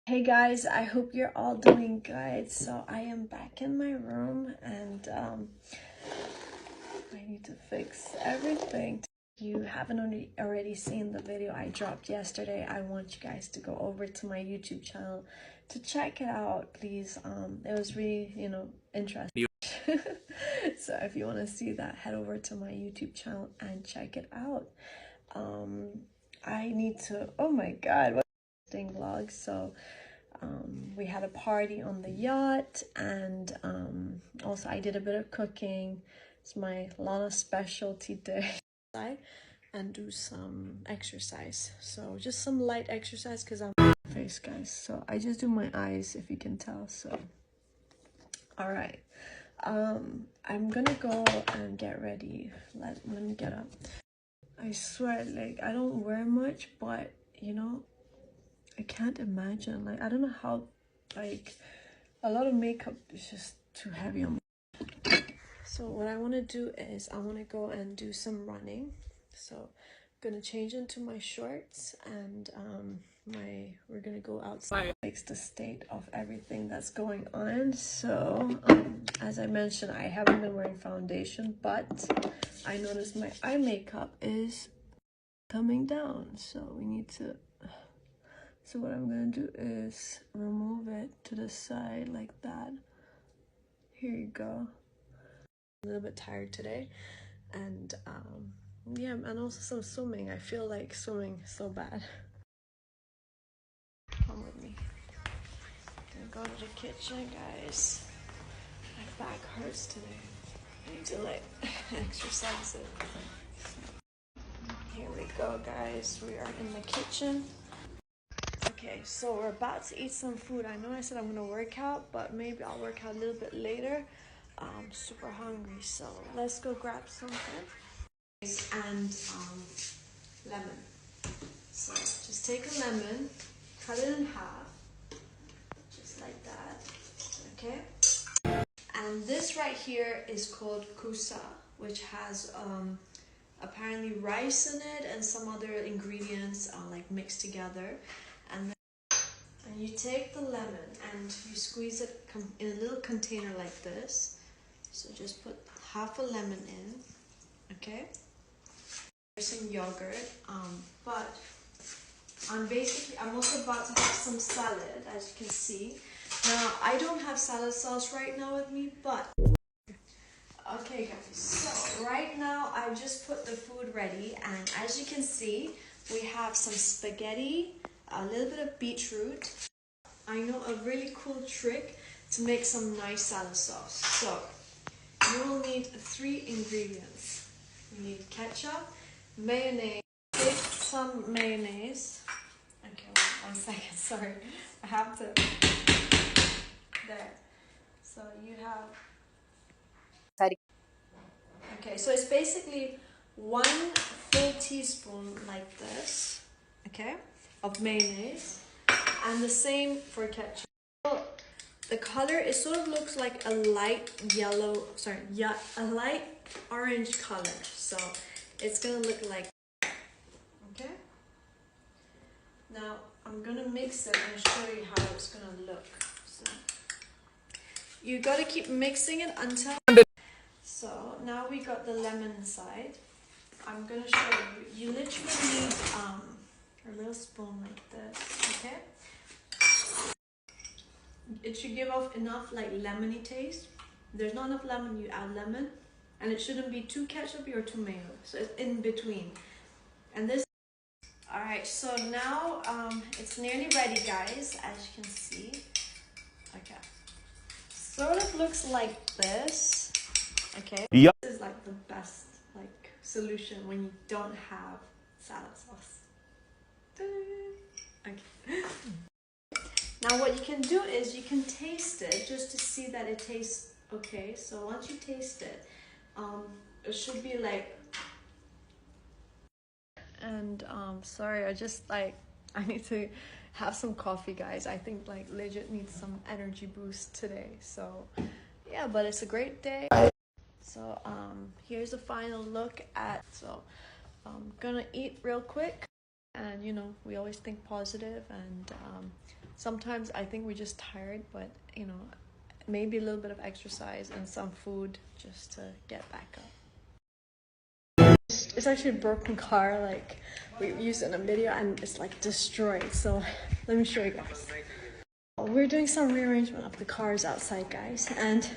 Hey guys, I hope you're all doing good. So I am back in my room and I need to fix everything. If you haven't already seen the video I dropped yesterday, I want you guys to go over to my YouTube channel to check it out, please. It was really, interesting. So if you want to see that, head over to my YouTube channel and check it out. I need to, oh my god, what vlog. So we had a party on the yacht, and also I did a bit of cooking. It's my Lana specialty day. And do some exercise, so just some light exercise because I'm face, guys. So I just do my eyes, if you can tell. So all right, I'm gonna go and get ready. Let me get up. I swear, like, I don't wear much, but I can't imagine, like, I don't know how, like, a lot of makeup is just too heavy on me. So what I want to do is I want to go and do some running. So I'm gonna change into my shorts, and we're gonna go outside. Makes the state of everything that's going on. So as I mentioned, I haven't been wearing foundation, but I noticed my eye makeup is coming down, so we need to. So what I'm gonna do is remove it to the side like that. Here you go. A little bit tired today, and yeah, and also some swimming. I feel like swimming so bad. Come with me. Gonna go to the kitchen, guys. My back hurts today. I need to like exercise it. Here we go, guys. We are in the kitchen. Okay, so we're about to eat some food. I know I said I'm gonna work out, but maybe I'll work out a little bit later. I'm super hungry, so let's go grab something. And lemon. So just take a lemon, cut it in half, just like that. Okay. And this right here is called kusa, which has apparently rice in it and some other ingredients like mixed together. And you take the lemon and you squeeze it in a little container like this. So just put half a lemon in, okay? There's some yogurt, but I'm also about to have some salad, as you can see. Now, I don't have salad sauce right now with me, but okay, guys, so right now I just put the food ready, and as you can see, we have some spaghetti, a little bit of beetroot. I know a really cool trick to make some nice salad sauce. So you will need 3 ingredients. You need ketchup, mayonnaise. Take some mayonnaise. Okay, wait, 1 second, sorry. I have to. There. So you have. Okay, so it's basically 1 full teaspoon like this, okay, of mayonnaise, and the same for ketchup. The color, it sort of looks like a light yellow, a light orange color. So it's gonna look like, okay? Now I'm gonna mix it and show you how it's gonna look. So you gotta keep mixing it until. So now we got the lemon inside. I'm gonna show you. You literally need a little spoon like this, okay? It should give off enough like lemony taste. If there's not enough lemon, you add lemon, and it shouldn't be too ketchupy or too mayo. So it's in between. And this. All right. So now it's nearly ready, guys. As you can see. Okay. Sort of looks like this. Okay. Yep. This is like the best like solution when you don't have salad sauce. Okay. Now what you can do is you can taste it just to see that it tastes okay. So once you taste it, it should be like. And sorry, I need to have some coffee, guys. I think like legit needs some energy boost today. So yeah, but it's a great day. So here's the final look at. So I'm gonna eat real quick, and we always think positive, and Sometimes I think we're just tired, but you know, maybe a little bit of exercise and some food just to get back up. It's actually a broken car, like we used it in a video, and it's like destroyed. So let me show you guys. We're doing some rearrangement of the cars outside, guys, and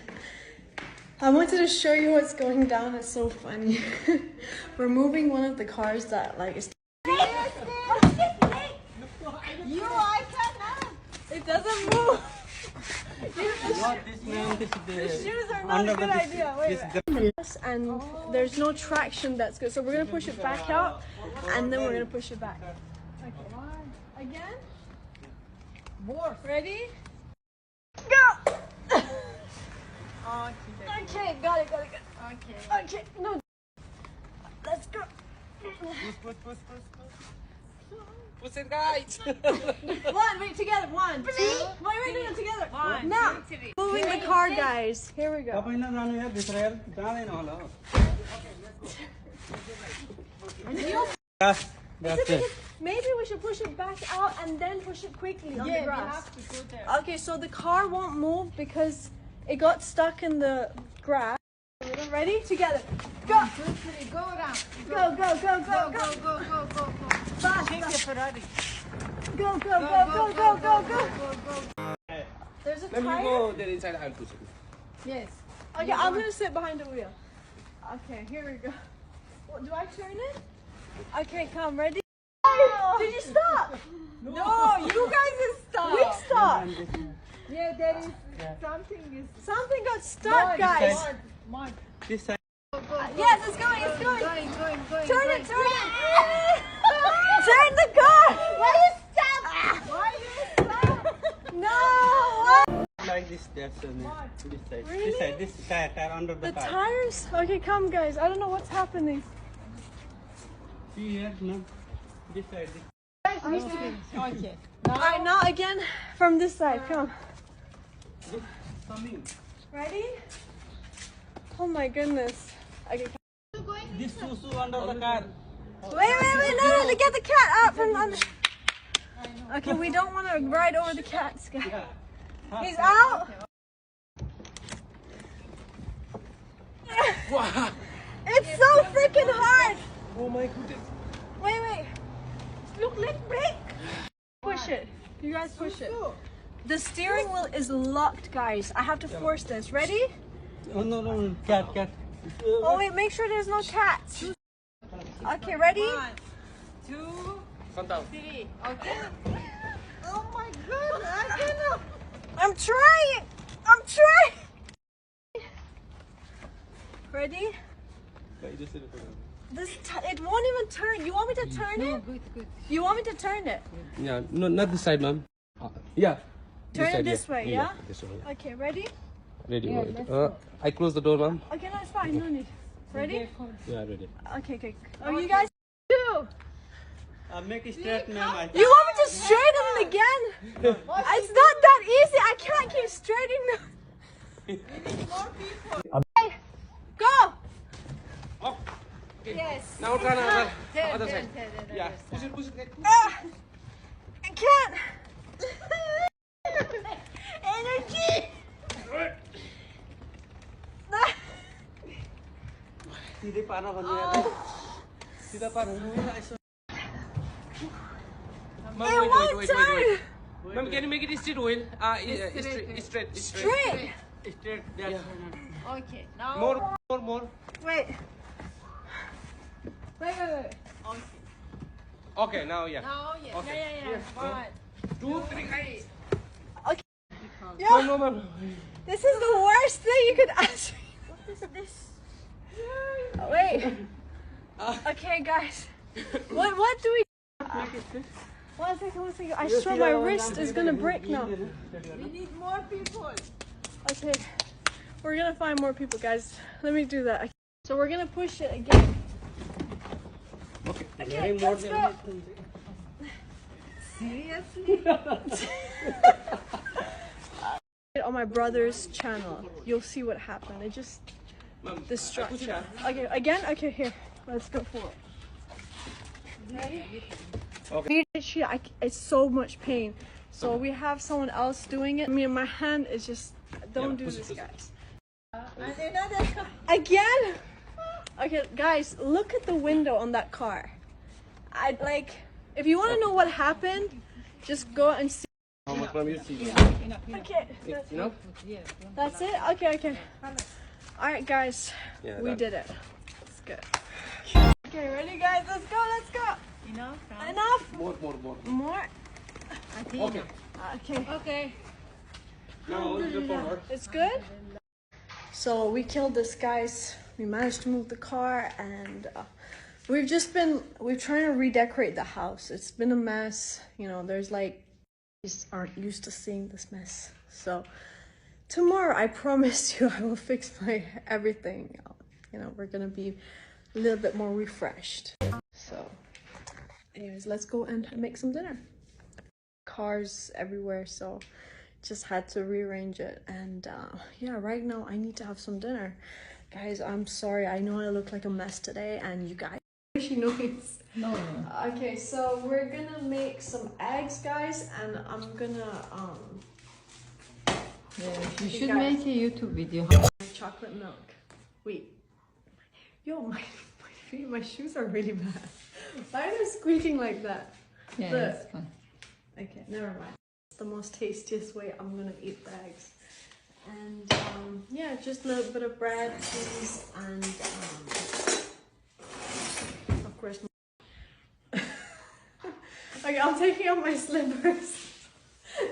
I wanted to show you what's going down. It's so funny. We're moving one of the cars that like is. It doesn't move. The shoes are not a good idea. Wait. And there's no traction that's good, so we're gonna push it back out, and then we're gonna push it back. Okay. Again. More. Ready? Go. Okay, got it. Okay, no. Let's go. Push it, guys. Wait, together. 1, 2. Wait, together. 1, now. 2, 3. Moving the car, guys. Here we go. Maybe we should push it back out and then push it quickly on the grass. We have to go there. Okay, so the car won't move because it got stuck in the grass. Ready? Together. Go. 1, 2, 3. Go around. Go. Fast. Go. There's a tire. Let me go there inside. I'll push it. Yes. Okay, I'm gonna sit behind the wheel. Okay, here we go. Do I turn it? Okay, come. Ready? Oh. Did you stop? No, you guys is stuck. We stopped. Yeah, there is Something got stuck, guys. This side. Yes, it's going. Going. Turn it. Turn the car. Why you stop? No. Like this, that's this side. Really? This side, this tire under the The car. tires? Okay, come, guys. I don't know what's happening. See here, no. This side. okay. Alright, now again from this side. Come. This coming. Ready? Oh my goodness. Okay. This susu under the car. Wait, no, to get the cat up from under. Okay, we don't want to ride over the cats, guys. Yeah. He's out. Wow. It's so freaking hard. Oh my goodness. Wait. Look, let's break. Push it. You guys push it. The steering wheel is locked, guys. I have to force this. Ready? Oh no, cat. Oh wait, make sure there's no cats. Okay, ready? 1, 2, 3. Okay. Oh my God! I cannot. I'm trying. Ready? It won't even turn. You want me to turn it? Good. You want me to turn it? Yeah, no, not this side, ma'am. Yeah. Turn it side, this way, yeah? This way. Yeah. Okay, ready? Ready, Yeah, wait. let's I close the door, ma'am. Okay, no, it's fine. No need. Ready? Yeah, ready. Okay. Oh, you guys do. Make it straight, ma'am. You want me to straighten it again? It's not that easy. I can't keep straightening them. We need more people. Okay, go. Oh. Yes. Now turn other Turn. side. Yeah. Push it. I can't. Energy. Tidak parah banget. Tidak parah. Wait. Ma'am, can you make it straight oil? Straight. Straight. Straight. Yeah. Okay. Now. More. Wait. Okay, now yeah. Now, yes. Okay. Yeah. 1, 2, 3. Yo, No. this is the worst thing you could ask me. What is this? Wait. Okay, guys. What do we? One second. I swear my wrist is gonna break now. We need more people. Okay, we're gonna find more people, guys. Let me do that. So we're gonna push it again. Okay, let's go. Seriously? On my brother's channel, you'll see what happened. It just destruction. Okay, again. Okay, here. Let's go for it. Ready? Okay. It's so much pain. So we have someone else doing it. Me and my hand is just, don't do this, guys. Again? Okay, guys, look at the window on that car. I'd like, if you want to know what happened, just go and see. Okay, that's it? Okay. Alright, guys, we did it. It's good. Okay, ready, guys? Let's go. Enough? More? Okay. It's good? So we killed this, guys. We managed to move the car, and we're trying to redecorate the house. It's been a mess. You know, there's like, just aren't used to seeing this mess. So tomorrow, I promise you, I will fix my everything. You know, we're gonna be a little bit more refreshed. So anyways, let's go and make some dinner. Cars everywhere, so just had to rearrange it. And yeah, right now I need to have some dinner. Guys, I'm sorry, I know I look like a mess today, and you guys she knows. No. Okay, so we're gonna make some eggs, guys, and I'm gonna yeah, you should make a YouTube video. Chocolate milk. Wait, yo, my feet, my shoes are really bad. Why are they squeaking like that? Yeah, that's fine. Okay, never mind. It's the most tastiest way I'm gonna eat the eggs. And yeah, just a little bit of bread, cheese, and of course. Okay, I'm taking off my slippers.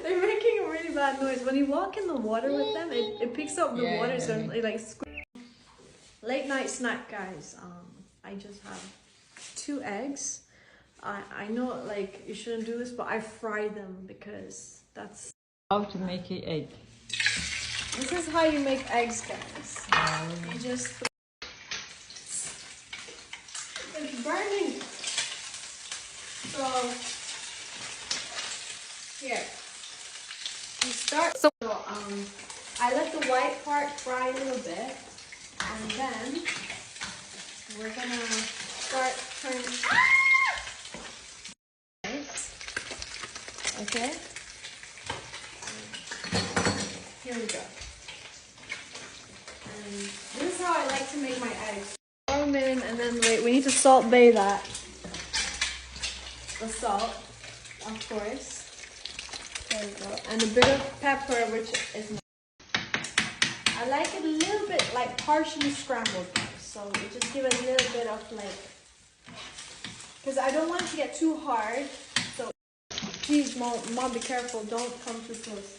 They're making a really bad noise. When you walk in the water with them, it picks up the water, so it like late night snack, guys. I just have 2 eggs. I know like you shouldn't do this, but I fry them because that's how to make an egg. This is how you make eggs, guys. You just it's burning. So here you start. So I let the white part fry a little bit, and then we're gonna start turning. Okay. Here we go. And this is how I like to make my eggs. Throw them in, and then wait. We need to salt bay that. The salt, of course. There we go. And a bit of pepper, which is. I like it a little bit like partially scrambled, guys. So we just give it a little bit of like, because I don't want it to get too hard. So please, mom, be careful. Don't come too close.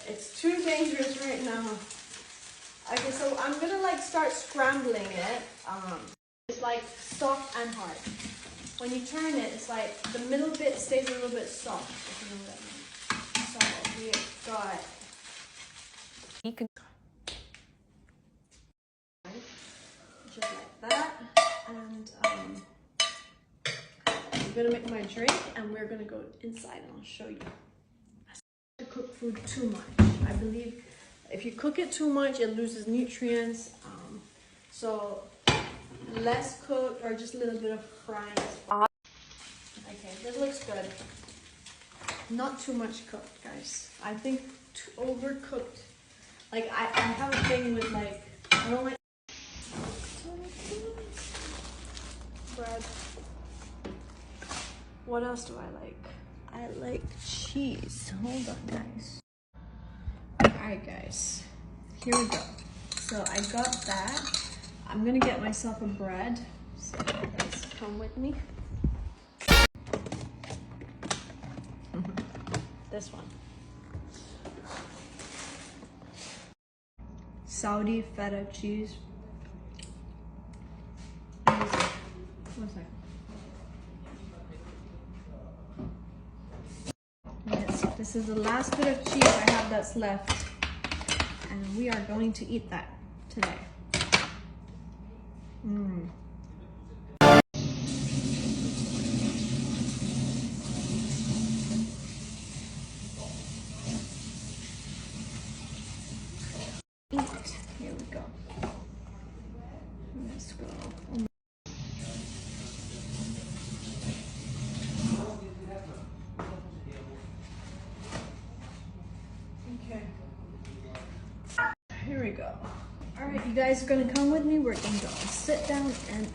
It's too dangerous right now. Okay, so I'm gonna like start scrambling it. It's like soft and hard. When you turn it, it's like the middle bit stays a little bit soft, if you know what I mean. So we got. You can just like that, and I'm gonna make my drink, and we're gonna go inside, and I'll show you. To cook food too much. I believe if you cook it too much, it loses nutrients. So less cooked or just a little bit of frying. Okay, this looks good. Not too much cooked, guys. I think overcooked. Like I have a thing with like I don't like bread. What else do I like? I like cheese. Hold on, guys. Alright, guys. Here we go. So I got that. I'm gonna get myself a bread. So guys, come with me. This one. Saudi feta cheese. One second. Yes, this is the last bit of cheese I have that's left, and we are going to eat that today. Eat. Here we go. Let's go. All right, you guys are gonna come with me. We're gonna go sit down and